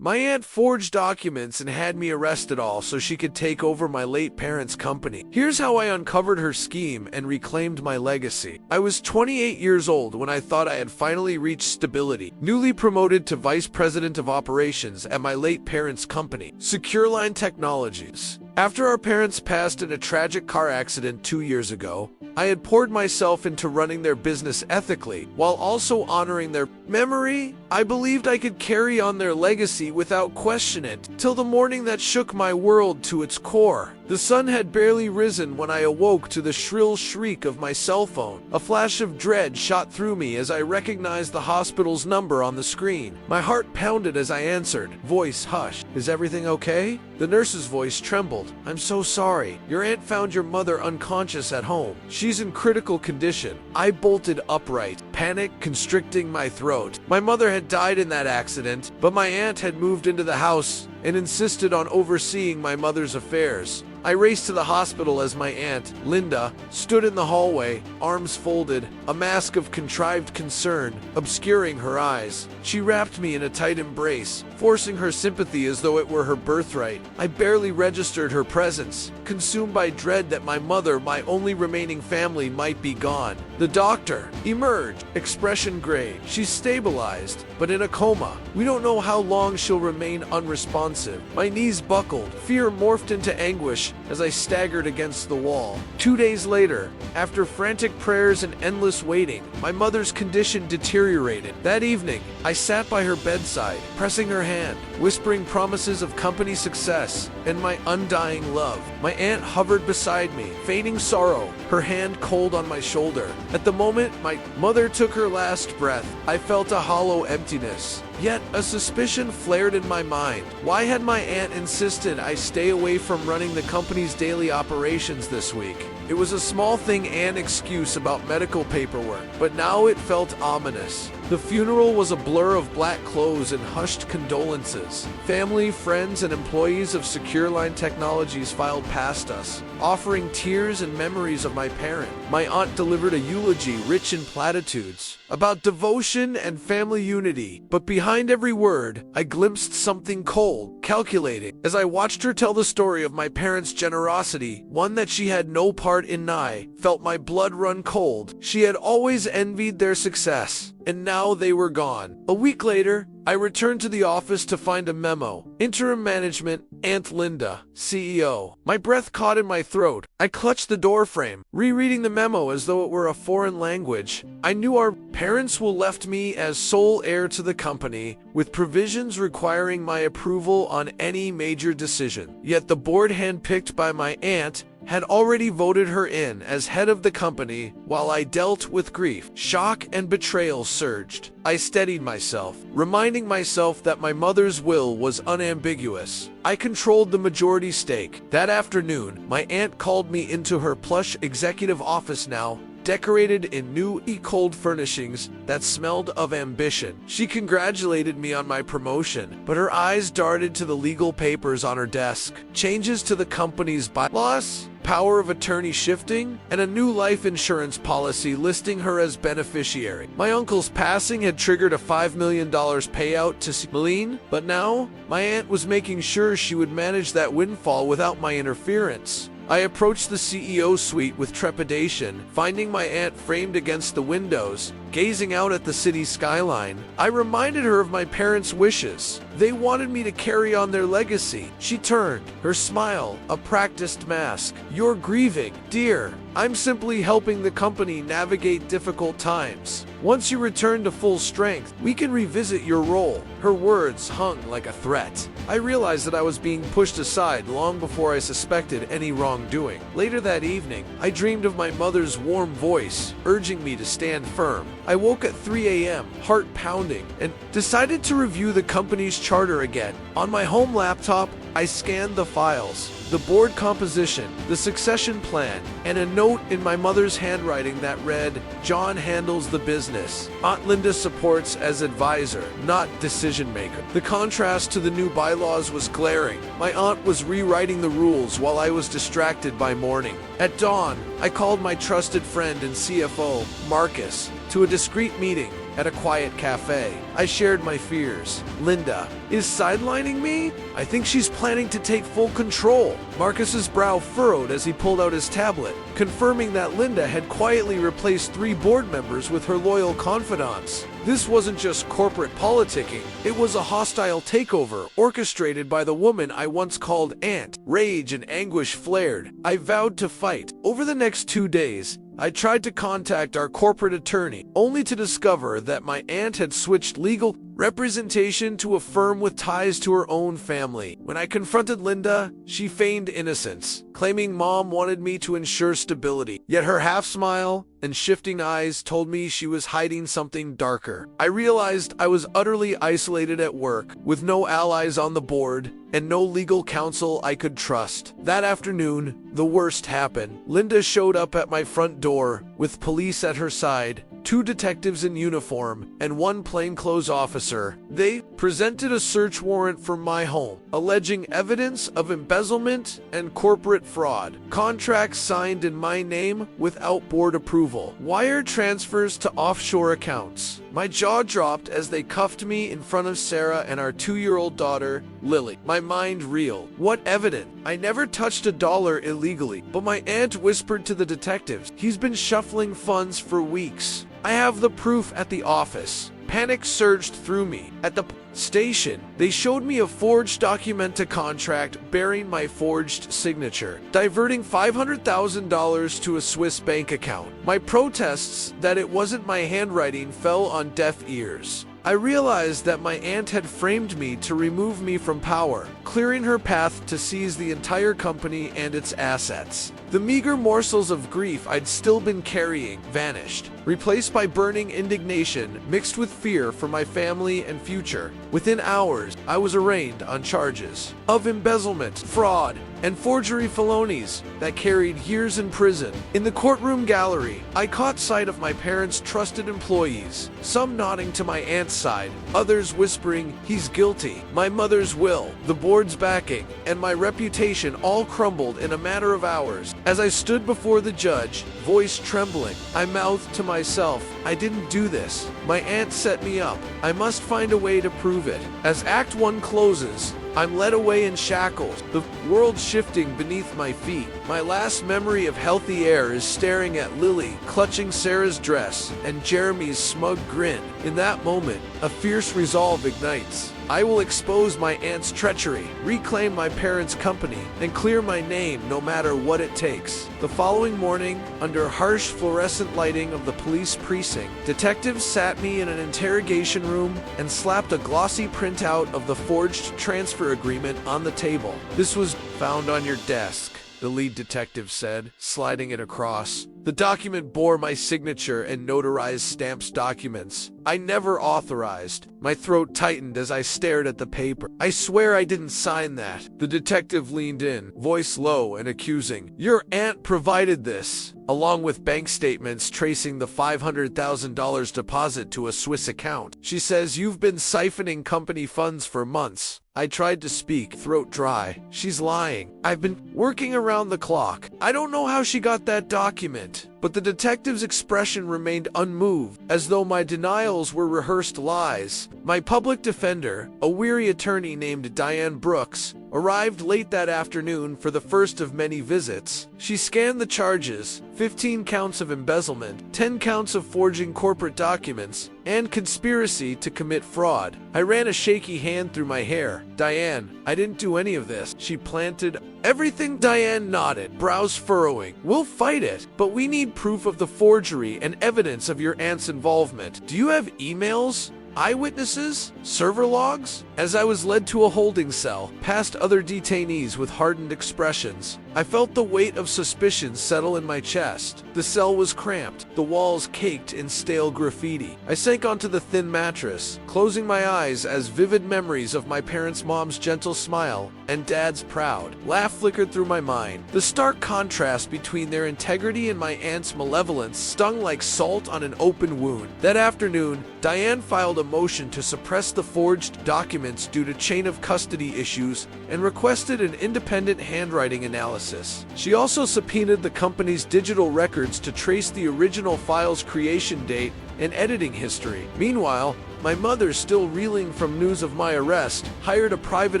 My aunt forged documents and had me arrested all so she could take over my late parents' company. Here's how I uncovered her scheme and reclaimed my legacy. I was 28 years old when I thought I had finally reached stability, newly promoted to Vice President of Operations at my late parents' company, SecureLine Technologies. After our parents passed in a tragic car accident 2 years ago, I had poured myself into running their business ethically, while also honoring their memory. I believed I could carry on their legacy without question it, till the morning that shook my world to its core. The sun had barely risen when I awoke to the shrill shriek of my cell phone. A flash of dread shot through me as I recognized the hospital's number on the screen. My heart pounded as I answered. Voice hushed. "Is everything okay?" The nurse's voice trembled. "I'm so sorry. Your aunt found your mother unconscious at home. She's in critical condition." I bolted upright, panic constricting my throat. My mother had died in that accident, but my aunt had moved into the house and insisted on overseeing my mother's affairs. I raced to the hospital as my aunt, Linda, stood in the hallway, arms folded, a mask of contrived concern obscuring her eyes. She wrapped me in a tight embrace, forcing her sympathy as though it were her birthright. I barely registered her presence, consumed by dread that my mother, my only remaining family, might be gone. The doctor emerged, expression grave. She's stabilized, but in a coma. We don't know how long she'll remain unresponsive. My knees buckled, fear morphed into anguish as I staggered against the wall. 2 days later, after frantic prayers and endless waiting, my mother's condition deteriorated. That evening, I sat by her bedside, pressing her hand, whispering promises of company success and my undying love. My aunt hovered beside me, feigning sorrow, her hand cold on my shoulder. At the moment my mother took her last breath, I felt a hollow emptiness. Yet a suspicion flared in my mind. Why had my aunt insisted I stay away from running the company's daily operations this week? It was a small thing and excuse about medical paperwork, but now it felt ominous. The funeral was a blur of black clothes and hushed condolences. Family, friends, and employees of SecureLine Technologies filed past us, offering tears and memories of my parent. My aunt delivered a eulogy rich in platitudes about devotion and family unity, but behind every word, I glimpsed something cold, calculating. As I watched her tell the story of my parents' generosity, one that she had no part in, I felt my blood run cold. She had always envied their success, and now they were gone. A week later, I returned to the office to find a memo. Interim management, Aunt Linda, CEO. My breath caught in my throat. I clutched the doorframe, rereading the memo as though it were a foreign language. I knew our parents will left me as sole heir to the company, with provisions requiring my approval on any major decision. Yet the board handpicked by my aunt had already voted her in as head of the company. While I dealt with grief, shock, and betrayal surged, I steadied myself, reminding myself that my mother's will was unambiguous. I controlled the majority stake. That afternoon, my aunt called me into her plush executive office, now decorated in new cold furnishings that smelled of ambition. She congratulated me on my promotion, but her eyes darted to the legal papers on her desk. Changes to the company's bylaws, power of attorney shifting, and a new life insurance policy listing her as beneficiary. My uncle's passing had triggered a $5 million payout to Machiavellian, but now my aunt was making sure she would manage that windfall without my interference. I approached the CEO suite with trepidation, finding my aunt framed against the windows, gazing out at the city skyline. I reminded her of my parents' wishes. They wanted me to carry on their legacy. She turned, her smile a practiced mask. "You're grieving, dear. I'm simply helping the company navigate difficult times. Once you return to full strength, we can revisit your role." Her words hung like a threat. I realized that I was being pushed aside long before I suspected any wrongdoing. Later that evening, I dreamed of my mother's warm voice, urging me to stand firm. I woke at 3 a.m., heart pounding, and decided to review the company's charter again. On my home laptop, I scanned the files, the board composition, the succession plan, and a note in my mother's handwriting that read, "John handles the business. Aunt Linda supports as advisor, not decision maker." The contrast to the new bylaws was glaring. My aunt was rewriting the rules while I was distracted by mourning. At dawn, I called my trusted friend and CFO, Marcus, to a discreet meeting. at a quiet cafe. I shared my fears. Linda is sidelining me? I think she's planning to take full control. Marcus's brow furrowed as he pulled out his tablet, confirming that Linda had quietly replaced 3 board members with her loyal confidants. This wasn't just corporate politicking. It was a hostile takeover orchestrated by the woman I once called Aunt. Rage and anguish flared. I vowed to fight. Over the next 2 days, I tried to contact our corporate attorney, only to discover that my aunt had switched legal representation to a firm with ties to her own family. When I confronted Linda, she feigned innocence, claiming Mom wanted me to ensure stability. Yet her half-smile and shifting eyes told me she was hiding something darker. I realized I was utterly isolated at work, with no allies on the board and no legal counsel I could trust. That afternoon, the worst happened. Linda showed up at my front door with police at her side, 2 detectives in uniform, and 1 plainclothes officer. They presented a search warrant for my home, alleging evidence of embezzlement and corporate fraud, contracts signed in my name without board approval, wire transfers to offshore accounts. My jaw dropped as they cuffed me in front of Sarah and our 2-year-old daughter, Lily. My mind reeled. What evidence? I never touched a dollar illegally, but my aunt whispered to the detectives, "He's been shuffling funds for weeks." I have the proof at the office. Panic surged through me. At the station, they showed me a forged documenta contract bearing my forged signature, diverting $500,000 to a Swiss bank account. My protests that it wasn't my handwriting fell on deaf ears. I realized that my aunt had framed me to remove me from power, clearing her path to seize the entire company and its assets. The meager morsels of grief I'd still been carrying vanished, replaced by burning indignation mixed with fear for my family and future. Within hours, I was arraigned on charges of embezzlement, fraud, and forgery felonies that carried years in prison. In the courtroom gallery, I caught sight of my parents' trusted employees, some nodding to my aunt's side, others whispering, "He's guilty." My mother's will, the board's backing, and my reputation all crumbled in a matter of hours. As I stood before the judge, voice trembling, I mouthed to myself, "I didn't do this. My aunt set me up. I must find a way to prove it." As Act 1 closes, I'm led away in shackles, the world shifting beneath my feet. My last memory of healthy air is staring at Lily, clutching Sarah's dress, and Jeremy's smug grin. In that moment, a fierce resolve ignites. I will expose my aunt's treachery, reclaim my parents' company, and clear my name no matter what it takes. The following morning, under harsh fluorescent lighting of the police precinct, detectives sat me in an interrogation room and slapped a glossy printout of the forged transfer agreement on the table. "This was found on your desk," the lead detective said, sliding it across. The document bore my signature and notarized stamps documents I never authorized. My throat tightened as I stared at the paper. "I swear I didn't sign that." The detective leaned in, voice low and accusing. "Your aunt provided this, along with bank statements tracing the $500,000 deposit to a Swiss account. She says you've been siphoning company funds for months." I tried to speak, throat dry. "She's lying. I've been working around the clock. I don't know how she got that document." But the detective's expression remained unmoved, as though my denials were rehearsed lies. My public defender, a weary attorney named Diane Brooks, arrived late that afternoon for the first of many visits. She scanned the charges, 15 counts of embezzlement, 10 counts of forging corporate documents, and conspiracy to commit fraud. I ran a shaky hand through my hair. "Diane, I didn't do any of this," she planted. "Everything?" Diane nodded, brows furrowing. "We'll fight it, but we need proof of the forgery and evidence of your aunt's involvement. Do you have emails? Eyewitnesses? Server logs?" As I was led to a holding cell, past other detainees with hardened expressions, I felt the weight of suspicion settle in my chest. The cell was cramped, the walls caked in stale graffiti. I sank onto the thin mattress, closing my eyes as vivid memories of my parents' mom's gentle smile and dad's proud laugh flickered through my mind. The stark contrast between their integrity and my aunt's malevolence stung like salt on an open wound. That afternoon, Diane filed a motion to suppress the forged documents due to chain of custody issues and requested an independent handwriting analysis. She also subpoenaed the company's digital records to trace the original file's creation date and editing history. Meanwhile, my mother, still reeling from news of my arrest, hired a private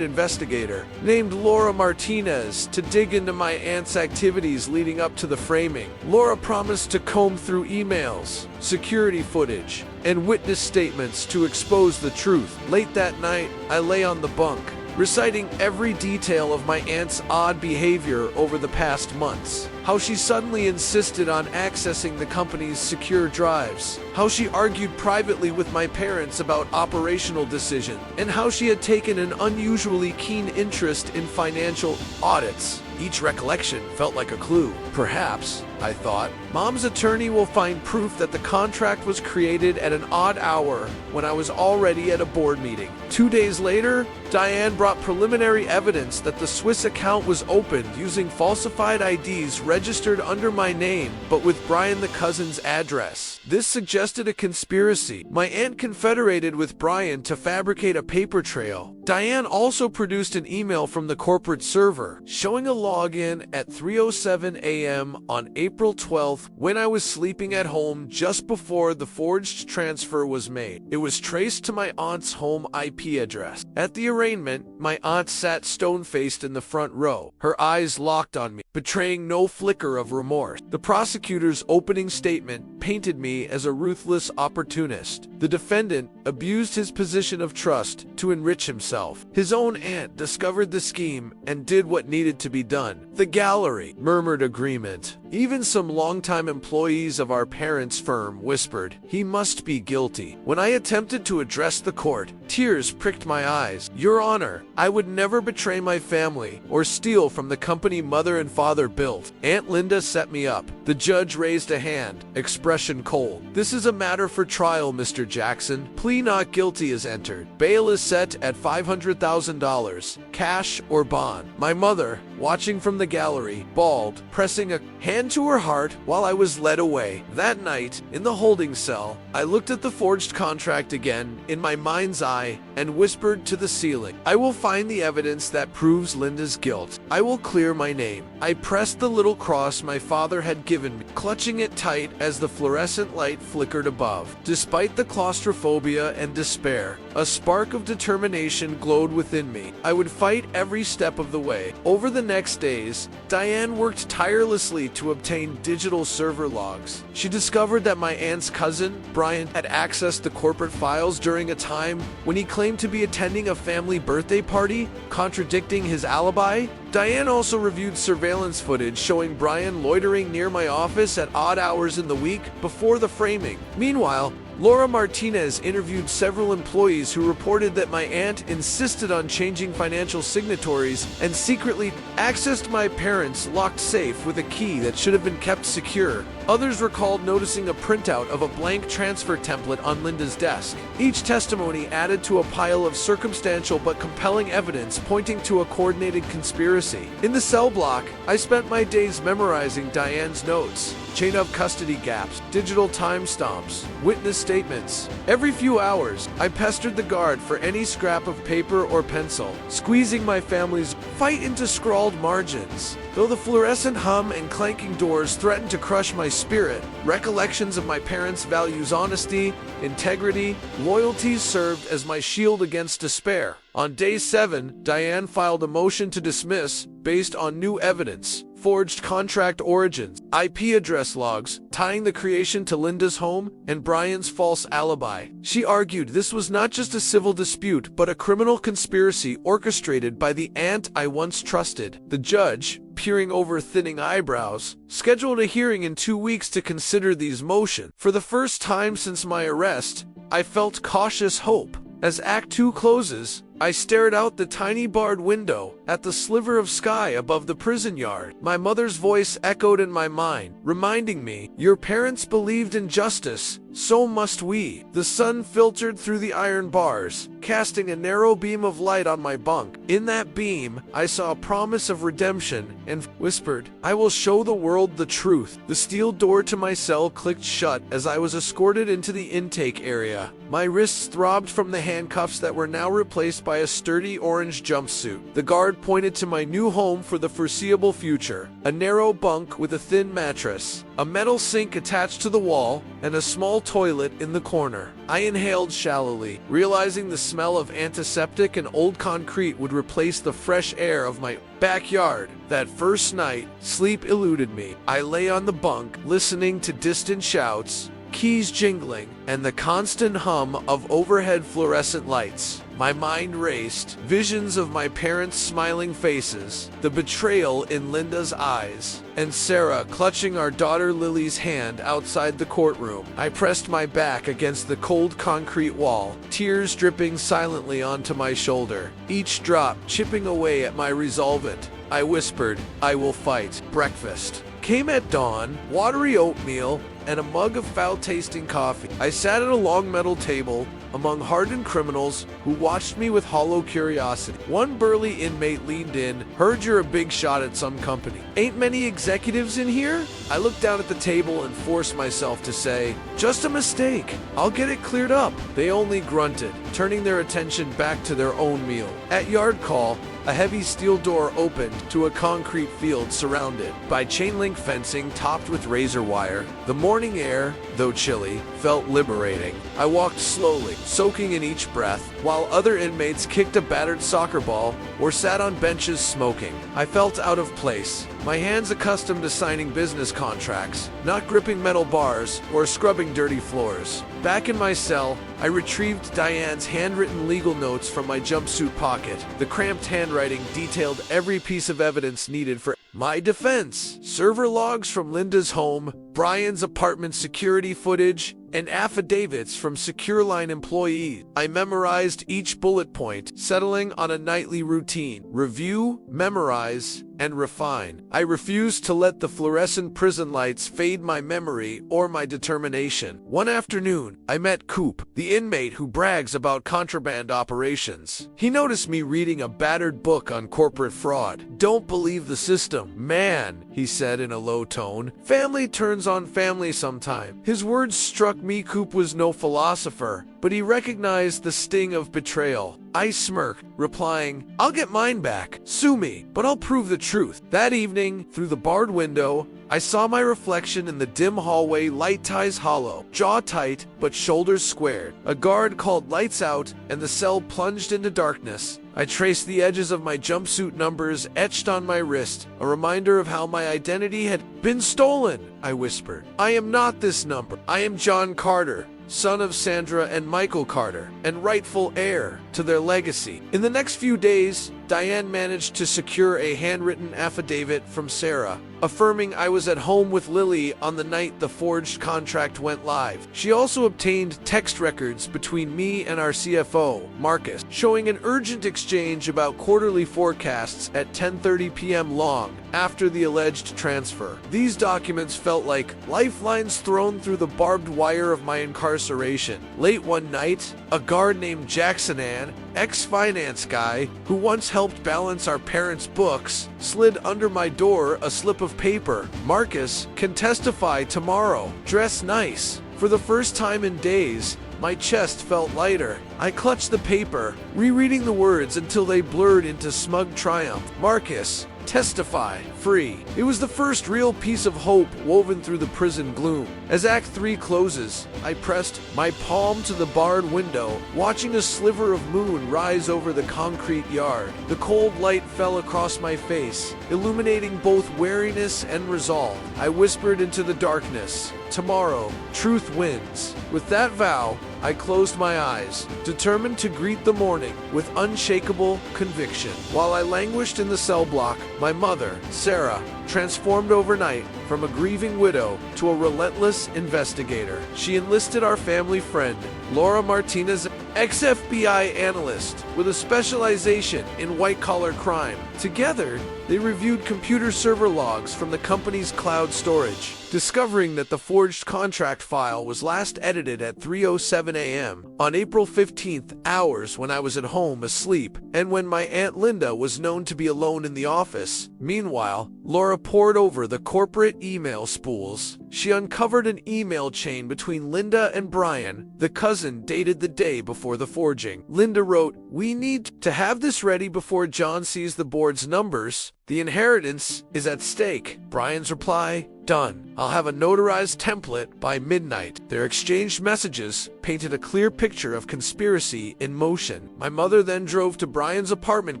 investigator named Laura Martinez to dig into my aunt's activities leading up to the framing. Laura promised to comb through emails, security footage, and witness statements to expose the truth. Late that night, I lay on the bunk, reciting every detail of my aunt's odd behavior over the past months. How she suddenly insisted on accessing the company's secure drives, how she argued privately with my parents about operational decisions, and how she had taken an unusually keen interest in financial audits. Each recollection felt like a clue. Perhaps, I thought, Mom's attorney will find proof that the contract was created at an odd hour when I was already at a board meeting. 2 days later, Diane brought preliminary evidence that the Swiss account was opened using falsified IDs registered under my name, but with Brian the cousin's address. This suggested a conspiracy. My aunt confederated with Brian to fabricate a paper trail. Diane also produced an email from the corporate server showing a login at 3:07 a.m. on April 12th when I was sleeping at home just before the forged transfer was made. It was traced to my aunt's home IP address. At the arraignment, my aunt sat stone-faced in the front row, her eyes locked on me, betraying no flicker of remorse. The prosecutor's opening statement painted me as a ruthless opportunist. The defendant abused his position of trust to enrich himself. His own aunt discovered the scheme and did what needed to be done. The gallery murmured agreement. Even some longtime employees of our parents' firm whispered, "He must be guilty." When I attempted to address the court, tears pricked my eyes. "Your Honor, I would never betray my family or steal from the company mother and father built. Aunt Linda set me up." The judge raised a hand, expression cold. "This is a matter for trial, Mr. Jackson. Plea not guilty is entered. Bail is set at $500,000, cash or bond." My mother, watching from the gallery, bawled, pressing a hand to her heart while I was led away. That night, in the holding cell, I looked at the forged contract again in my mind's eye and whispered to the ceiling, "I will find the evidence that proves Linda's guilt. I will clear my name." I pressed the little cross my father had given me, clutching it tight as the fluorescent light flickered above. Despite the claustrophobia and despair, a spark of determination glowed within me. I would fight every step of the way. Over the next days, Diane worked tirelessly to obtain digital server logs. She discovered that my aunt's cousin, Brian, had accessed the corporate files during a time when he claimed to be attending a family birthday party, contradicting his alibi. Diane also reviewed surveillance footage showing Brian loitering near my office at odd hours in the week before the framing. Meanwhile, Laura Martinez interviewed several employees who reported that my aunt insisted on changing financial signatories and secretly accessed my parents' locked safe with a key that should have been kept secure. Others recalled noticing a printout of a blank transfer template on Linda's desk. Each testimony added to a pile of circumstantial but compelling evidence pointing to a coordinated conspiracy. In the cell block, I spent my days memorizing Diane's notes, chain of custody gaps, digital timestamps, witness statements. Every few hours, I pestered the guard for any scrap of paper or pencil, squeezing my family's fight into scrawled margins. Though the fluorescent hum and clanking doors threatened to crush my spirit, recollections of my parents' values, honesty, integrity, loyalty served as my shield against despair. On day 7, Diane filed a motion to dismiss based on new evidence. Forged contract origins, IP address logs, tying the creation to Linda's home, and Brian's false alibi. She argued this was not just a civil dispute, but a criminal conspiracy orchestrated by the aunt I once trusted. The judge, peering over thinning eyebrows, scheduled a hearing in 2 weeks to consider these motions. For the first time since my arrest, I felt cautious hope. As Act 2 closes, I stared out the tiny barred window at the sliver of sky above the prison yard. My mother's voice echoed in my mind, reminding me, "Your parents believed in justice, so must we." The sun filtered through the iron bars, casting a narrow beam of light on my bunk. In that beam, I saw a promise of redemption and whispered, "I will show the world the truth." The steel door to my cell clicked shut as I was escorted into the intake area. My wrists throbbed from the handcuffs that were now replaced by a sturdy orange jumpsuit. The guard pointed to my new home for the foreseeable future, a narrow bunk with a thin mattress, a metal sink attached to the wall, and a small small toilet in the corner. I inhaled shallowly, realizing the smell of antiseptic and old concrete would replace the fresh air of my backyard. That first night, sleep eluded me. I lay on the bunk, listening to distant shouts, keys jingling, and the constant hum of overhead fluorescent lights. My mind raced, visions of my parents' smiling faces, the betrayal in Linda's eyes, and Sarah clutching our daughter Lily's hand outside the courtroom. I pressed my back against the cold concrete wall, tears dripping silently onto my shoulder, each drop chipping away at my resolvent. I whispered, "I will fight." Breakfast came at dawn, watery oatmeal, and a mug of foul-tasting coffee. I sat at a long metal table among hardened criminals who watched me with hollow curiosity. One burly inmate leaned in, "Heard you're a big shot at some company. Ain't many executives in here?" I looked down at the table and forced myself to say, "Just a mistake. I'll get it cleared up." They only grunted, turning their attention back to their own meal. At yard call, a heavy steel door opened to a concrete field surrounded by chain-link fencing topped with razor wire. The morning air, though chilly, felt liberating. I walked slowly, soaking in each breath, while other inmates kicked a battered soccer ball or sat on benches smoking. I felt out of place, my hands accustomed to signing business contracts, not gripping metal bars or scrubbing dirty floors. Back in my cell, I retrieved Diane's handwritten legal notes from my jumpsuit pocket. The cramped handwriting detailed every piece of evidence needed for my defense. Server logs from Linda's home, Brian's apartment security footage, and affidavits from SecureLine employees. I memorized each bullet point, settling on a nightly routine: review, memorize, and refine. I refused to let the fluorescent prison lights fade my memory or my determination. One afternoon, I met Coop, the inmate who brags about contraband operations. He noticed me reading a battered book on corporate fraud. "Don't believe the system, man," he said in a low tone. "Family turns on family sometime." His words struck me. Coop was no philosopher, but he recognized the sting of betrayal. I smirked, replying, "I'll get mine back. Sue me, but I'll prove the truth." That evening, through the barred window, I saw my reflection in the dim hallway, light ties hollow, jaw tight, but shoulders squared. A guard called lights out, and the cell plunged into darkness. I traced the edges of my jumpsuit numbers etched on my wrist, a reminder of how my identity had been stolen. I whispered, "I am not this number. I am John Carter, son of Sandra and Michael Carter, and rightful heir to their legacy." In the next few days, Diane managed to secure a handwritten affidavit from Sarah, affirming I was at home with Lily on the night the forged contract went live. She also obtained text records between me and our CFO, Marcus, showing an urgent exchange about quarterly forecasts at 10:30 p.m. long after the alleged transfer. These documents felt like lifelines thrown through the barbed wire of my incarceration. Late one night, a guard named Jackson Ann, ex-finance guy who once helped balance our parents' books, slid under my door a slip of paper. "Marcus can testify tomorrow. Dress nice." For the first time in days, my chest felt lighter. I clutched the paper, rereading the words until they blurred into smug triumph. "Marcus, testify, free." It was the first real piece of hope woven through the prison gloom. As Act 3 closes, I pressed my palm to the barred window, watching a sliver of moon rise over the concrete yard. The cold light fell across my face, illuminating both wariness and resolve. I whispered into the darkness, "Tomorrow, truth wins." With that vow, I closed my eyes, determined to greet the morning with unshakable conviction. While I languished in the cell block, my mother, Sarah, transformed overnight from a grieving widow to a relentless investigator. She enlisted our family friend, Laura Martinez, ex-FBI analyst with a specialization in white-collar crime. Together, they reviewed computer server logs from the company's cloud storage, discovering that the forged contract file was last edited at 3:07 a.m. on April 15th, hours when I was at home asleep, and when my Aunt Linda was known to be alone in the office. Meanwhile, Laura pored over the corporate email spools. She uncovered an email chain between Linda and Brian, the cousin dated the day before the forging. Linda wrote, "We need to have this ready before John sees the board's numbers. The inheritance is at stake." Brian's reply, Done. I'll have a notarized template by midnight. Their exchanged messages painted a clear picture of conspiracy in motion. My mother then drove to Brian's apartment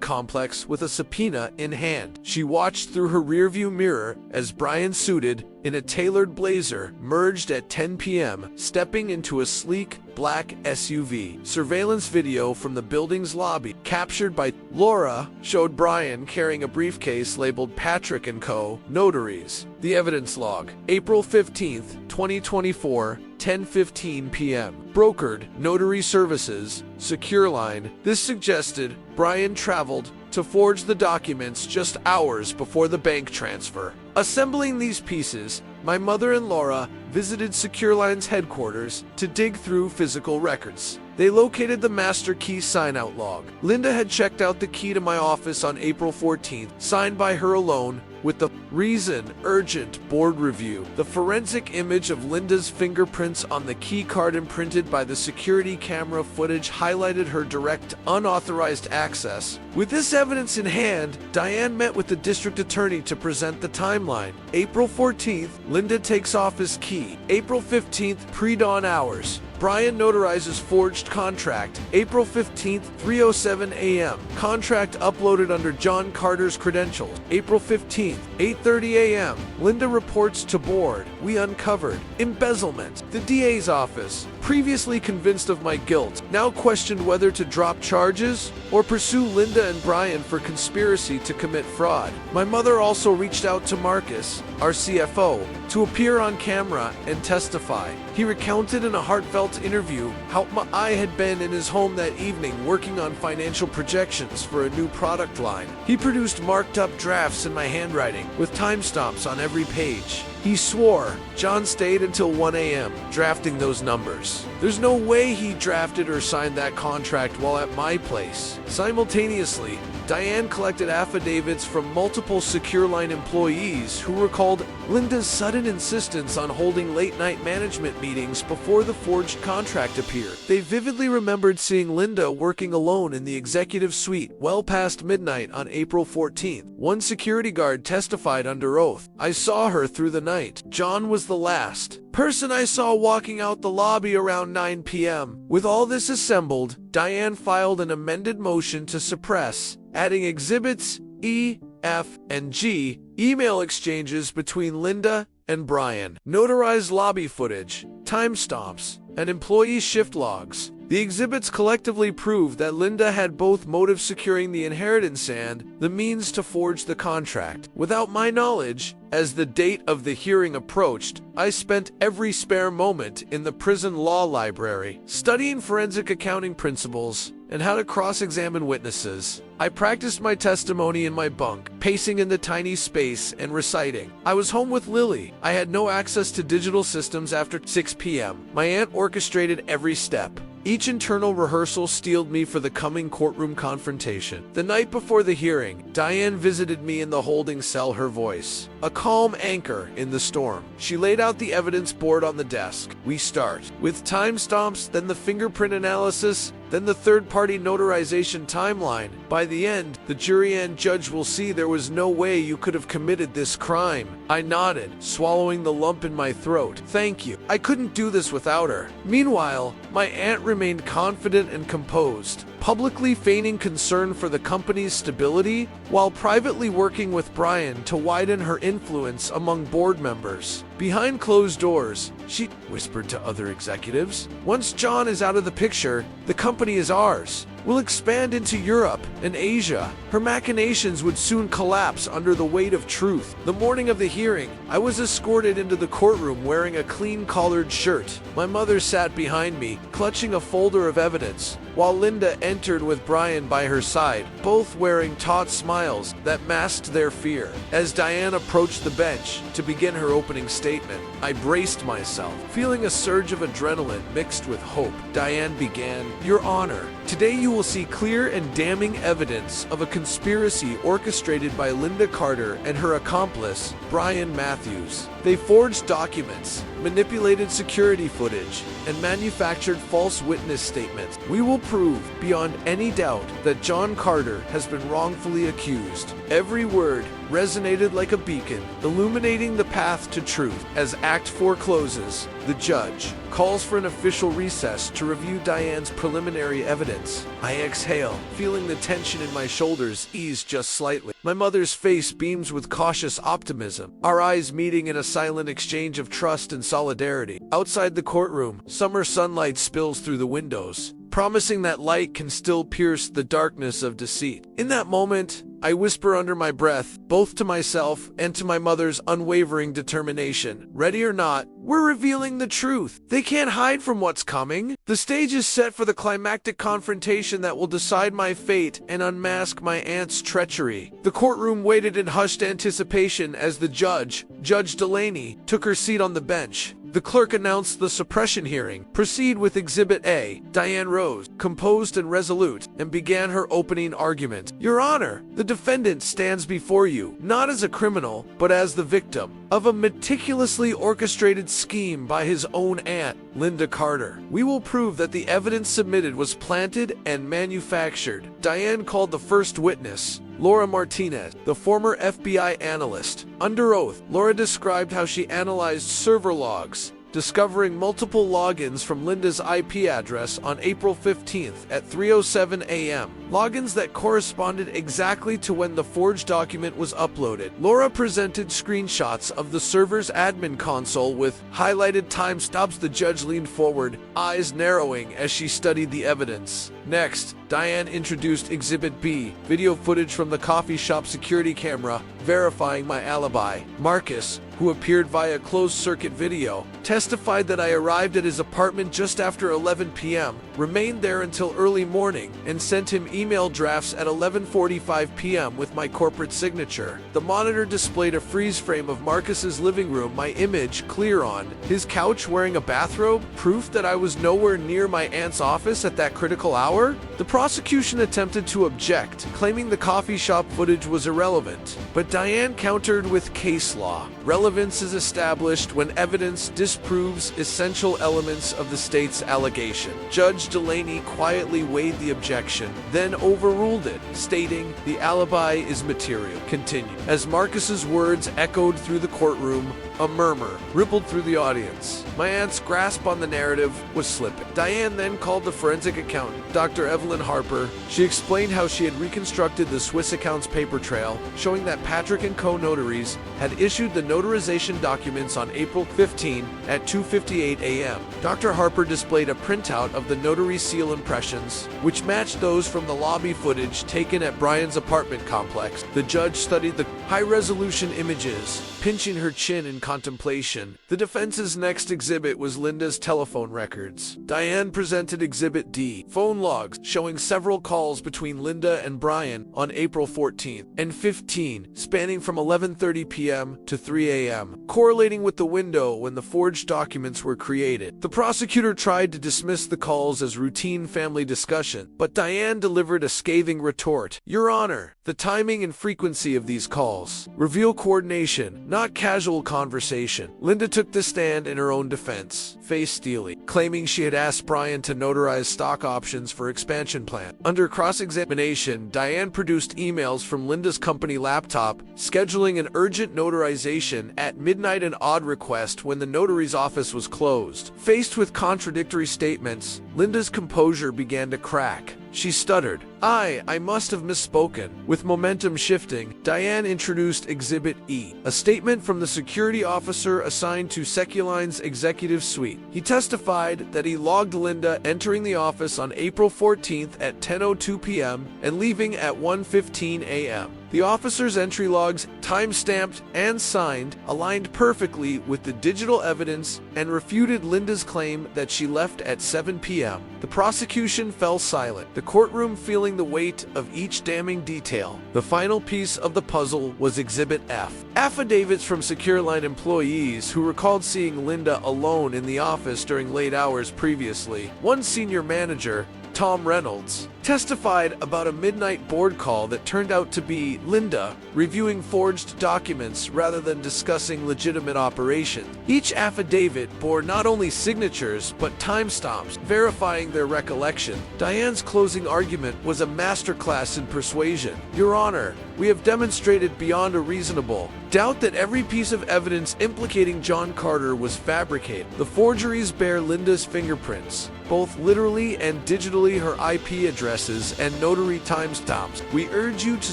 complex with a subpoena in hand. She watched through her rearview mirror as Brian, suited in a tailored blazer, merged at 10 p.m., stepping into a sleek black SUV. Surveillance video from the building's lobby, captured by Laura, showed Brian carrying a briefcase labeled Patrick & Co. Notaries. The evidence log, April 15th, 2024, 10:15 p.m. Brokered, Notary Services, SecureLine. This suggested Brian traveled to forge the documents just hours before the bank transfer. Assembling these pieces, my mother and Laura visited SecureLine's headquarters to dig through physical records. They located the master key sign-out log. Linda had checked out the key to my office on April 14th, signed by her alone, with the reason urgent board review. The forensic image of Linda's fingerprints on the key card imprinted by the security camera footage highlighted her direct, unauthorized access. With this evidence in hand, Diane met with the district attorney to present the timeline. April 14th, Linda takes off his key. April 15th, pre-dawn hours. Brian notarizes forged contract. April 15th, 3:07 a.m. Contract uploaded under John Carter's credentials. April 15th, 8:30 a.m. Linda reports to board. We uncovered embezzlement. The DA's office, previously convinced of my guilt, now questioned whether to drop charges or pursue Linda and Brian for conspiracy to commit fraud. My mother also reached out to Marcus, our CFO, to appear on camera and testify. He recounted in a heartfelt interview how I had been in his home that evening working on financial projections for a new product line. He produced marked up drafts in my handwriting with timestamps on every page. He swore John stayed until 1 a.m. drafting those numbers. There's no way he drafted or signed that contract while at my place. Simultaneously, Diane collected affidavits from multiple SecureLine employees who recalled Linda's sudden insistence on holding late-night management meetings before the forged contract appeared. They vividly remembered seeing Linda working alone in the executive suite well past midnight on April 14th. One security guard testified under oath. I saw her through the night. John was the last person I saw walking out the lobby around 9 p.m. With all this assembled, Diane filed an amended motion to suppress, adding exhibits E, F, and G, email exchanges between Linda and Brian, notarized lobby footage, timestamps, and employee shift logs. The exhibits collectively prove that Linda had both motive securing the inheritance and the means to forge the contract. Without my knowledge, as the date of the hearing approached, I spent every spare moment in the prison law library, studying forensic accounting principles and how to cross-examine witnesses. I practiced my testimony in my bunk, pacing in the tiny space and reciting. I was home with Lily. I had no access to digital systems after 6 p.m. My aunt orchestrated every step. Each internal rehearsal steeled me for the coming courtroom confrontation. The night before the hearing, Diane visited me in the holding cell, her voice a calm anchor in the storm. She laid out the evidence board on the desk. We start with timestamps, then the fingerprint analysis, then the third-party notarization timeline. By the end, the jury and judge will see there was no way you could have committed this crime. I nodded, swallowing the lump in my throat. Thank you. I couldn't do this without her. Meanwhile, my aunt remained confident and composed, publicly feigning concern for the company's stability, while privately working with Brian to widen her influence among board members. Behind closed doors, she whispered to other executives, "Once John is out of the picture, the company is ours. We'll expand into Europe and Asia." Her machinations would soon collapse under the weight of truth. The morning of the hearing, I was escorted into the courtroom wearing a clean-collared shirt. My mother sat behind me, clutching a folder of evidence, while Linda entered with Brian by her side, both wearing taut smiles that masked their fear. As Diane approached the bench to begin her opening statement, I braced myself, feeling a surge of adrenaline mixed with hope. Diane began, "Your Honor, today you will see clear and damning evidence of a conspiracy orchestrated by Linda Carter and her accomplice, Brian Matthews. They forged documents, manipulated security footage, and manufactured false witness statements. We will prove, beyond any doubt, that John Carter has been wrongfully accused. Every word resonated like a beacon, illuminating the path to truth. As Act 4 closes, the judge calls for an official recess to review Diane's preliminary evidence. I exhale, feeling the tension in my shoulders ease just slightly. My mother's face beams with cautious optimism, our eyes meeting in a silent exchange of trust and solidarity. Outside the courtroom, summer sunlight spills through the windows, promising that light can still pierce the darkness of deceit. In that moment, I whisper under my breath, both to myself and to my mother's unwavering determination. Ready or not, we're revealing the truth. They can't hide from what's coming. The stage is set for the climactic confrontation that will decide my fate and unmask my aunt's treachery. The courtroom waited in hushed anticipation as the judge, Judge Delaney, took her seat on the bench. The clerk announced the suppression hearing. Proceed with Exhibit A. Diane rose, composed and resolute, and began her opening argument. Your Honor, the defendant stands before you, not as a criminal, but as the victim of a meticulously orchestrated scheme by his own aunt, Linda Carter. We will prove that the evidence submitted was planted and manufactured. Diane called the first witness, Laura Martinez, the former FBI analyst. Under oath, Laura described how she analyzed server logs, discovering multiple logins from Linda's IP address on April 15th at 3:07 a.m. Logins that corresponded exactly to when the forged document was uploaded. Laura presented screenshots of the server's admin console with highlighted timestamps. The judge leaned forward, eyes narrowing as she studied the evidence. Next, Diane introduced Exhibit B, video footage from the coffee shop security camera, verifying my alibi. Marcus, who appeared via closed-circuit video, testified that I arrived at his apartment just after 11 p.m., remained there until early morning, and sent him email drafts at 11:45 p.m. with my corporate signature. The monitor displayed a freeze frame of Marcus's living room, my image clear on his couch wearing a bathrobe, proof that I was nowhere near my aunt's office at that critical hour. The prosecution attempted to object, claiming the coffee shop footage was irrelevant, but Diane countered with case law. Relevance is established when evidence disproves essential elements of the state's allegation. Judge Delaney quietly weighed the objection, then overruled it, stating the alibi is material. Continue. As Marcus's words echoed through the courtroom, a murmur rippled through the audience. My aunt's grasp on the narrative was slipping. Diane then called the forensic accountant, Dr. Evelyn Harper. She explained how she had reconstructed the Swiss accounts paper trail, showing that Patrick & Co. notaries had issued the notarization documents on April 15 at 2:58 a.m. Dr. Harper displayed a printout of the notary seal impressions, which matched those from the lobby footage taken at Brian's apartment complex. The judge studied the high-resolution images, pinching her chin in contemplation. The defense's next exhibit was Linda's telephone records. Diane presented Exhibit D, phone logs showing several calls between Linda and Brian on April 14th and 15, spanning from 11:30 p.m. to 3 a.m., correlating with the window when the forged documents were created. The prosecutor tried to dismiss the calls as routine family discussion, but Diane delivered a scathing retort. Your Honor, the timing and frequency of these calls reveal coordination, not casual conversation. Linda took the stand in her own defense, face steely, claiming she had asked Brian to notarize stock options for expansion plan. Under cross-examination, Diane produced emails from Linda's company laptop, scheduling an urgent notarization at midnight, an odd request when the notary's office was closed. Faced with contradictory statements, Linda's composure began to crack. She stuttered, I must have misspoken. With momentum shifting, Diane introduced Exhibit E, a statement from the security officer assigned to SecureLine's executive suite. He testified that he logged Linda entering the office on April 14th at 10:02 p.m. and leaving at 1:15 a.m. The officer's entry logs, time-stamped and signed, aligned perfectly with the digital evidence and refuted Linda's claim that she left at 7 p.m. The prosecution fell silent, the courtroom feeling the weight of each damning detail. The final piece of the puzzle was Exhibit F. Affidavits from SecureLine employees who recalled seeing Linda alone in the office during late hours previously. One senior manager Tom Reynolds, testified about a midnight board call that turned out to be Linda reviewing forged documents rather than discussing legitimate operations. Each affidavit bore not only signatures but timestamps verifying their recollection. Diane's closing argument was a masterclass in persuasion. Your Honor, we have demonstrated beyond a reasonable doubt that every piece of evidence implicating John Carter was fabricated. The forgeries bear Linda's fingerprints, both literally and digitally, her IP addresses and notary timestamps. We urge you to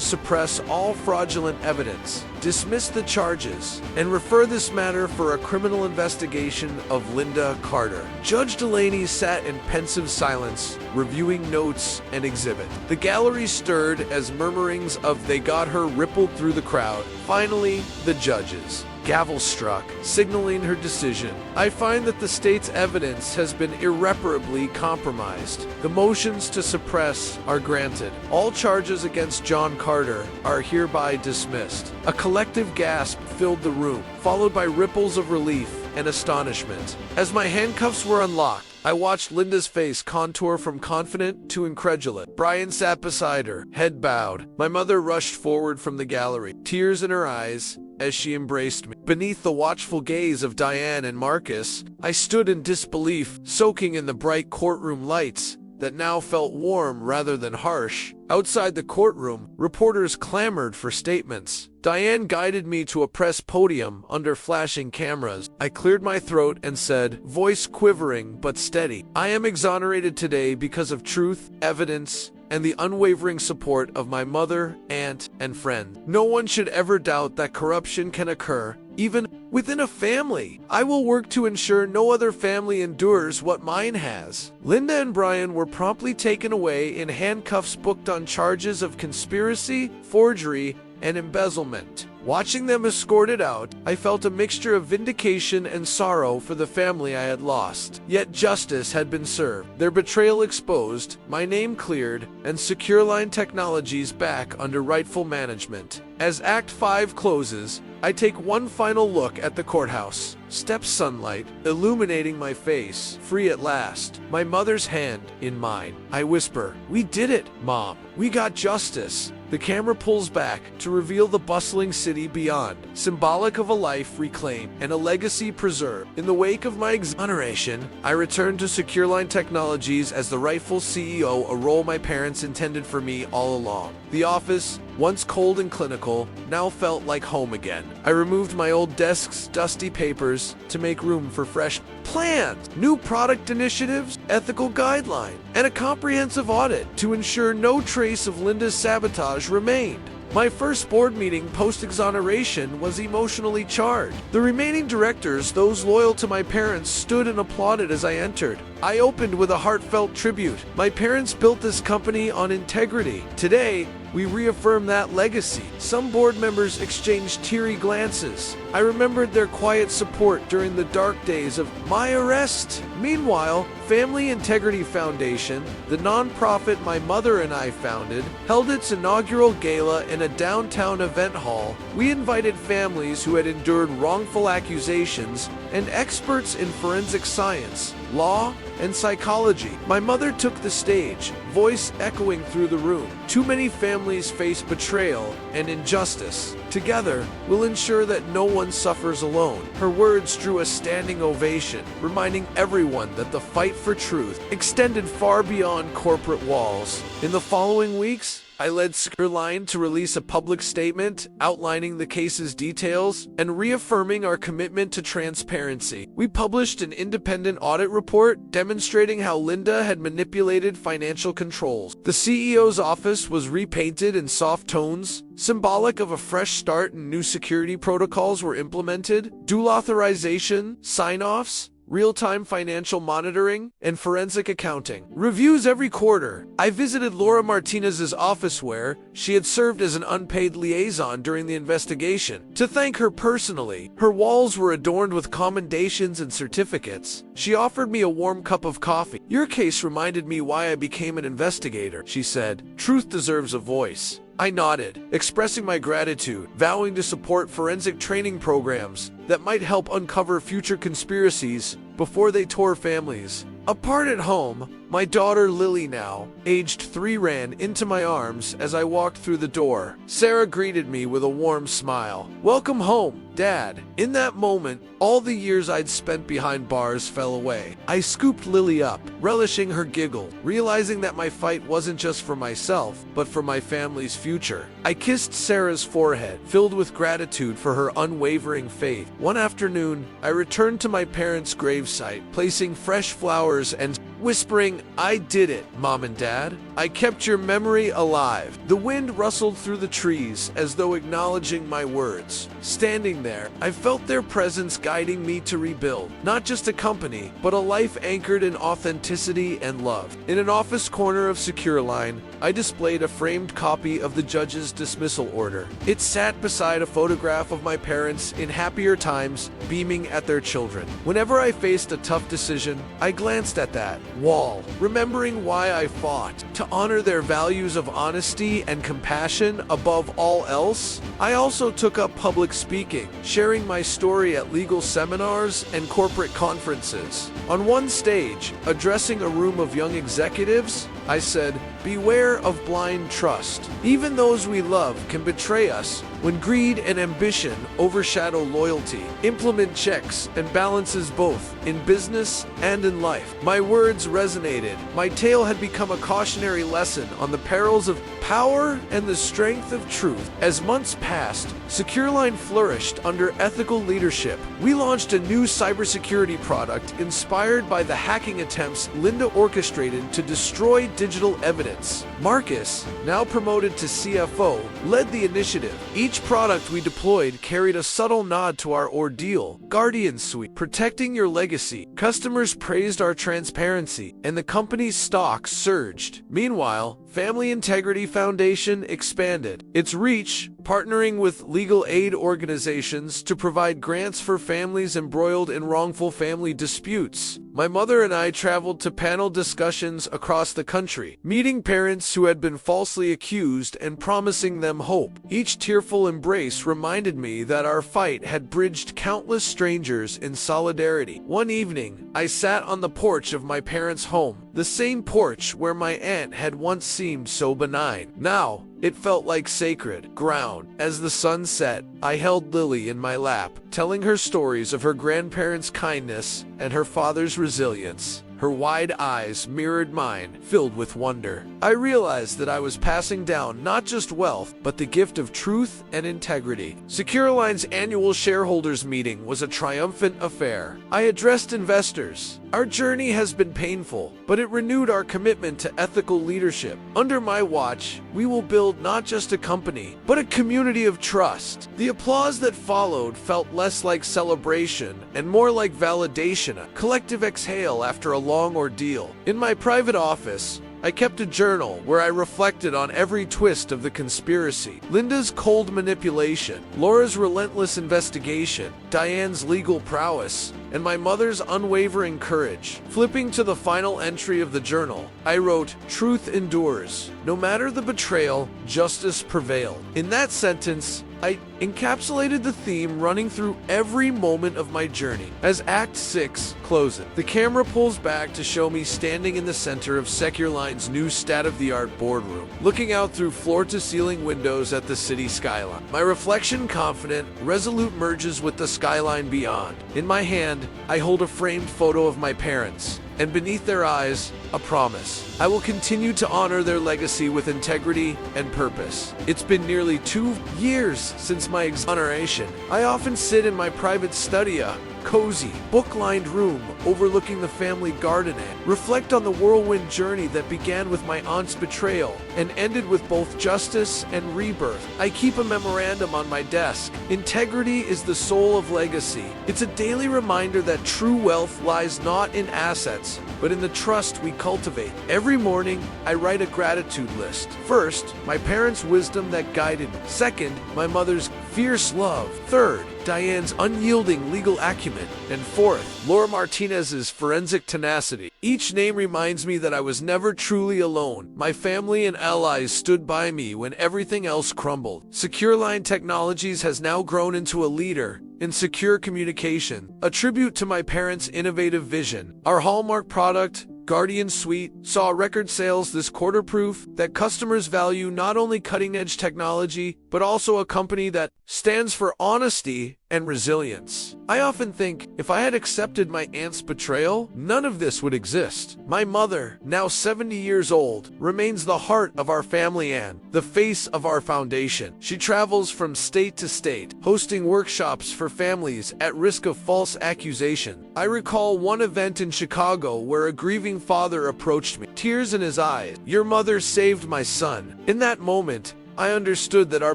suppress all fraudulent evidence, dismiss the charges, and refer this matter for a criminal investigation of Linda Carter. Judge Delaney sat in pensive silence, reviewing notes and exhibit. The gallery stirred as murmurings of "they got her" rippled through the crowd. Finally, the judges gavel struck, signaling her decision. I find that the state's evidence has been irreparably compromised. The motions to suppress are granted. All charges against John Carter are hereby dismissed. A collective gasp filled the room, followed by ripples of relief and astonishment. As my handcuffs were unlocked, I watched Linda's face contour from confident to incredulous. Brian sat beside her, head bowed. My mother rushed forward from the gallery, tears in her eyes, as she embraced me. Beneath the watchful gaze of Diane and Marcus, I stood in disbelief, soaking in the bright courtroom lights that now felt warm rather than harsh. Outside the courtroom, reporters clamored for statements. Diane guided me to a press podium under flashing cameras. I cleared my throat and said, voice quivering but steady, I am exonerated today because of truth, evidence, and the unwavering support of my mother, aunt, and friend. No one should ever doubt that corruption can occur, even within a family. I will work to ensure no other family endures what mine has. Linda and Brian were promptly taken away in handcuffs, booked on charges of conspiracy, forgery, and embezzlement. Watching them escorted out, I felt a mixture of vindication and sorrow for the family I had lost. Yet justice had been served, their betrayal exposed, my name cleared, and SecureLine Technologies back under rightful management. As Act 5 closes, I take one final look at the courthouse. Steps sunlight, illuminating my face, free at last. My mother's hand in mine. I whisper, we did it, Mom. We got justice. The camera pulls back to reveal the bustling city beyond, symbolic of a life reclaimed and a legacy preserved. In the wake of my exoneration, I returned to SecureLine Technologies as the rightful CEO, a role my parents intended for me all along. The office, once cold and clinical, now felt like home again. I removed my old desk's dusty papers to make room for fresh plans, new product initiatives, ethical guidelines, and a comprehensive audit to ensure no trace of Linda's sabotage remained. My first board meeting post-exoneration was emotionally charged. The remaining directors, those loyal to my parents, stood and applauded as I entered. I opened with a heartfelt tribute. My parents built this company on integrity. Today, we reaffirm that legacy. Some board members exchanged teary glances. I remembered their quiet support during the dark days of my arrest. Meanwhile, Family Integrity Foundation, the nonprofit my mother and I founded, held its inaugural gala in a downtown event hall. We invited families who had endured wrongful accusations and experts in forensic science, law, and psychology. My mother took the stage, voice echoing through the room. Too many families face betrayal and injustice. Together, we'll ensure that no one suffers alone. Her words drew a standing ovation, reminding everyone that the fight for truth extended far beyond corporate walls. In the following weeks, I led SecureLine to release a public statement outlining the case's details and reaffirming our commitment to transparency. We published an independent audit report demonstrating how Linda had manipulated financial controls. The CEO's office was repainted in soft tones, symbolic of a fresh start, and new security protocols were implemented. Dual authorization, sign-offs, real-time financial monitoring, and forensic accounting. Reviews every quarter. I visited Laura Martinez's office where she had served as an unpaid liaison during the investigation. To thank her personally, her walls were adorned with commendations and certificates. She offered me a warm cup of coffee. Your case reminded me why I became an investigator, she said. Truth deserves a voice. I nodded, expressing my gratitude, vowing to support forensic training programs that might help uncover future conspiracies before they tore families apart. At home, My daughter Lily, now aged 3, ran into my arms as I walked through the door. Sarah greeted me with a warm smile. "Welcome home, Dad." In that moment, all the years I'd spent behind bars fell away. I scooped Lily up, relishing her giggle, realizing that my fight wasn't just for myself, but for my family's future. I kissed Sarah's forehead, filled with gratitude for her unwavering faith. One afternoon, I returned to my parents' gravesite, placing fresh flowers and whispering, "I did it, Mom and Dad. I kept your memory alive." The wind rustled through the trees as though acknowledging my words. Standing there, I felt their presence guiding me to rebuild, not just a company, but a life anchored in authenticity and love. In an office corner of SecureLine, I displayed a framed copy of the judge's dismissal order. It sat beside a photograph of my parents in happier times, beaming at their children. Whenever I faced a tough decision, I glanced at that wall, remembering why I fought, to honor their values of honesty and compassion above all else. I also took up public speaking, sharing my story at legal seminars and corporate conferences. On one stage, addressing a room of young executives, I said, "Beware of blind trust. Even those we love can betray us when greed and ambition overshadow loyalty. Implement checks and balances both in business and in life." My words resonated. My tale had become a cautionary lesson on the perils of power and the strength of truth. As months passed, SecureLine flourished under ethical leadership. We launched a new cybersecurity product inspired by the hacking attempts Linda orchestrated to destroy digital evidence. Marcus, now promoted to CFO, led the initiative. Each product we deployed carried a subtle nod to our ordeal. Guardian Suite, protecting your legacy. Customers praised our transparency, and the company's stock surged. Meanwhile, Family Integrity Foundation expanded its reach, partnering with legal aid organizations to provide grants for families embroiled in wrongful family disputes. My mother and I traveled to panel discussions across the country, meeting parents who had been falsely accused and promising them hope. Each tearful embrace reminded me that our fight had bridged countless strangers in solidarity. One evening, I sat on the porch of my parents' home, the same porch where my aunt had once seemed so benign. Now, it felt like sacred ground. As the sun set, I held Lily in my lap, telling her stories of her grandparents' kindness and her father's resilience. Her wide eyes mirrored mine, filled with wonder. I realized that I was passing down not just wealth, but the gift of truth and integrity. SecureLine's annual shareholders meeting was a triumphant affair. I addressed investors. Our journey has been painful, but it renewed our commitment to ethical leadership. Under my watch, we will build not just a company, but a community of trust. The applause that followed felt less like celebration and more like validation, a collective exhale after a long ordeal. In my private office, I kept a journal where I reflected on every twist of the conspiracy. Linda's cold manipulation, Laura's relentless investigation, Diane's legal prowess, and my mother's unwavering courage. Flipping to the final entry of the journal, I wrote, "Truth endures. No matter the betrayal, justice prevailed." In that sentence, I encapsulated the theme running through every moment of my journey. As Act 6 closes, the camera pulls back to show me standing in the center of SecureLine's new state-of-the-art boardroom, looking out through floor-to-ceiling windows at the city skyline. My reflection, confident, resolute, merges with the skyline beyond. In my hand, I hold a framed photo of my parents, and beneath their eyes, a promise. I will continue to honor their legacy with integrity and purpose. It's been nearly 2 years since my exoneration. I often sit in my private study, a cozy, book-lined room overlooking the family garden, and reflect on the whirlwind journey that began with my aunt's betrayal and ended with both justice and rebirth. I keep a memorandum on my desk. Integrity is the soul of legacy. It's a daily reminder that true wealth lies not in assets, but in the trust we cultivate. Every morning, I write a gratitude list. First, my parents' wisdom that guided me. Second, my mother's fierce love. Third, Diane's unyielding legal acumen. And fourth, Laura Martinez's forensic tenacity. Each name reminds me that I was never truly alone. My family and allies stood by me when everything else crumbled. SecureLine Technologies has now grown into a leader in secure communication, a tribute to my parents' innovative vision. Our hallmark product, Guardian Suite saw record sales this quarter, proof that customers value not only cutting-edge technology, but also a company that stands for honesty and resilience. I often think if I had accepted my aunt's betrayal, none of this would exist. My mother, now 70 years old, remains the heart of our family and the face of our foundation. She travels from state to state, hosting workshops for families at risk of false accusation. I recall one event in Chicago where a grieving father approached me, tears in his eyes. "Your mother saved my son." In that moment, I understood that our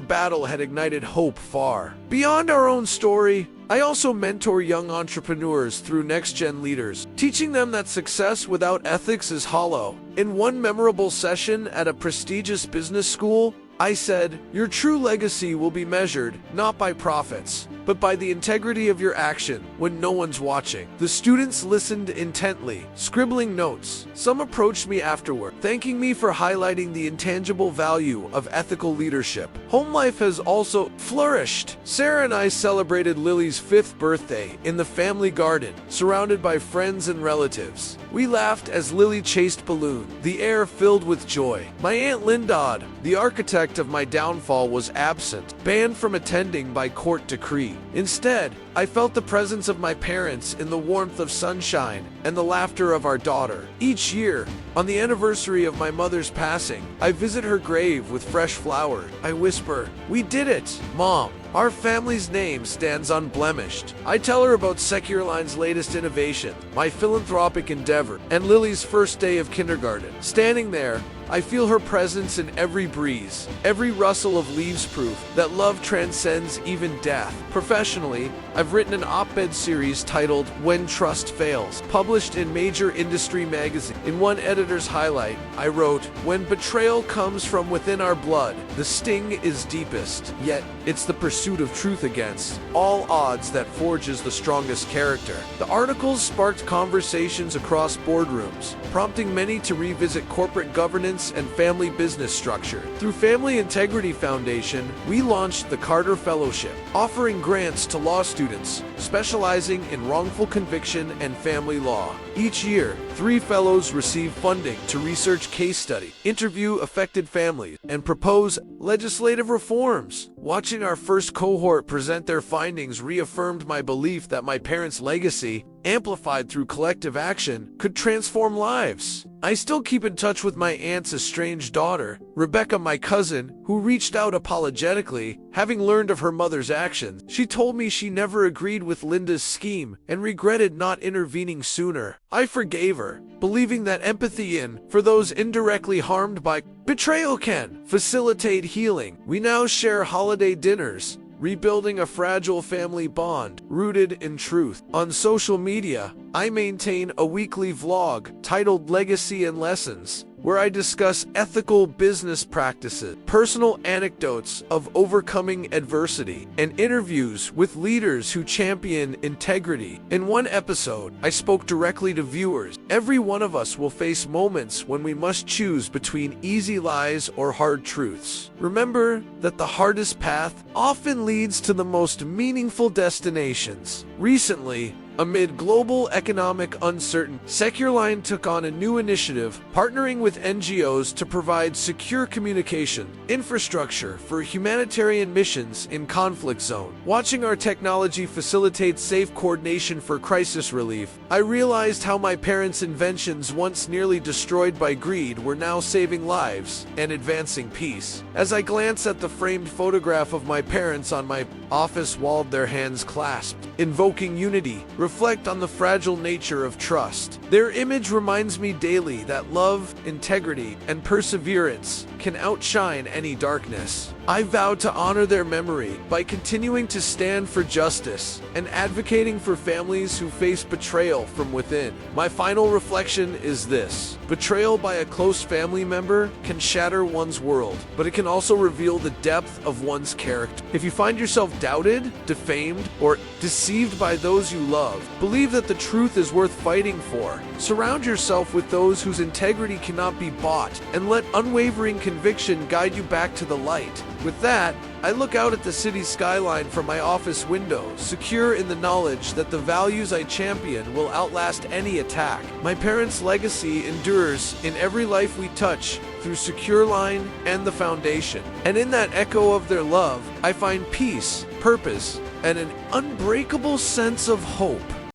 battle had ignited hope far beyond our own story. I also mentor young entrepreneurs through next-gen leaders, teaching them that success without ethics is hollow. In one memorable session at a prestigious business school, I said, "Your true legacy will be measured not by profits, but by the integrity of your action when no one's watching." The students listened intently, scribbling notes. Some approached me afterward, thanking me for highlighting the intangible value of ethical leadership. Home life has also flourished. Sarah and I celebrated Lily's 5th birthday in the family garden, surrounded by friends and relatives. We laughed as Lily chased balloons, the air filled with joy. My Aunt Lindod, the architect of my downfall, was absent, banned from attending by court decree. Instead, I felt the presence of my parents in the warmth of sunshine and the laughter of our daughter. Each year, on the anniversary of my mother's passing, I visit her grave with fresh flowers. I whisper, "We did it, Mom. Our family's name stands unblemished." I tell her about SecureLine's latest innovation, my philanthropic endeavor, and Lily's first day of kindergarten. Standing there, I feel her presence in every breeze, every rustle of leaves, proof that love transcends even death. Professionally, I've written an op-ed series titled "When Trust Fails," published in major industry magazines. In one editor's highlight, I wrote, "When betrayal comes from within our blood, the sting is deepest, yet it's the pursuit of truth against all odds that forges the strongest character." The articles sparked conversations across boardrooms, prompting many to revisit corporate governance and family business structure. Through Family Integrity Foundation, we launched the Carter Fellowship, offering grants to law students specializing in wrongful conviction and family law. Each year, 3 fellows receive funding to research case study, interview affected families, and propose legislative reforms. Watching our first cohort present their findings reaffirmed my belief that my parents' legacy, amplified through collective action, could transform lives. I still keep in touch with my aunt's estranged daughter, Rebecca, my cousin, who reached out apologetically, having learned of her mother's actions. She told me she never agreed with Linda's scheme and regretted not intervening sooner. I forgave her, believing that empathy for those indirectly harmed by betrayal can facilitate healing. We now share holiday dinners, rebuilding a fragile family bond rooted in truth. On social media, I maintain a weekly vlog titled Legacy and Lessons, where I discuss ethical business practices, personal anecdotes of overcoming adversity, and interviews with leaders who champion integrity. In one episode, I spoke directly to viewers. Every one of us will face moments when we must choose between easy lies or hard truths. Remember that the hardest path often leads to the most meaningful destinations. Recently, amid global economic uncertainty, SecureLine took on a new initiative, partnering with NGOs to provide secure communication infrastructure for humanitarian missions in conflict zones. Watching our technology facilitate safe coordination for crisis relief, I realized how my parents' inventions, once nearly destroyed by greed, were now saving lives and advancing peace. As I glance at the framed photograph of my parents on my office wall, their hands clasped, invoking unity, reflect on the fragile nature of trust. Their image reminds me daily that love, integrity, and perseverance can outshine any darkness. I vow to honor their memory by continuing to stand for justice and advocating for families who face betrayal from within. My final reflection is this: betrayal by a close family member can shatter one's world, but it can also reveal the depth of one's character. If you find yourself doubted, defamed, or deceived by those you love, believe that the truth is worth fighting for. Surround yourself with those whose integrity cannot be bought, and let unwavering conviction guide you back to the light. With that, I look out at the city skyline from my office window, secure in the knowledge that the values I champion will outlast any attack. My parents' legacy endures in every life we touch through SecureLine and the Foundation. And in that echo of their love, I find peace, purpose, and an unbreakable sense of hope.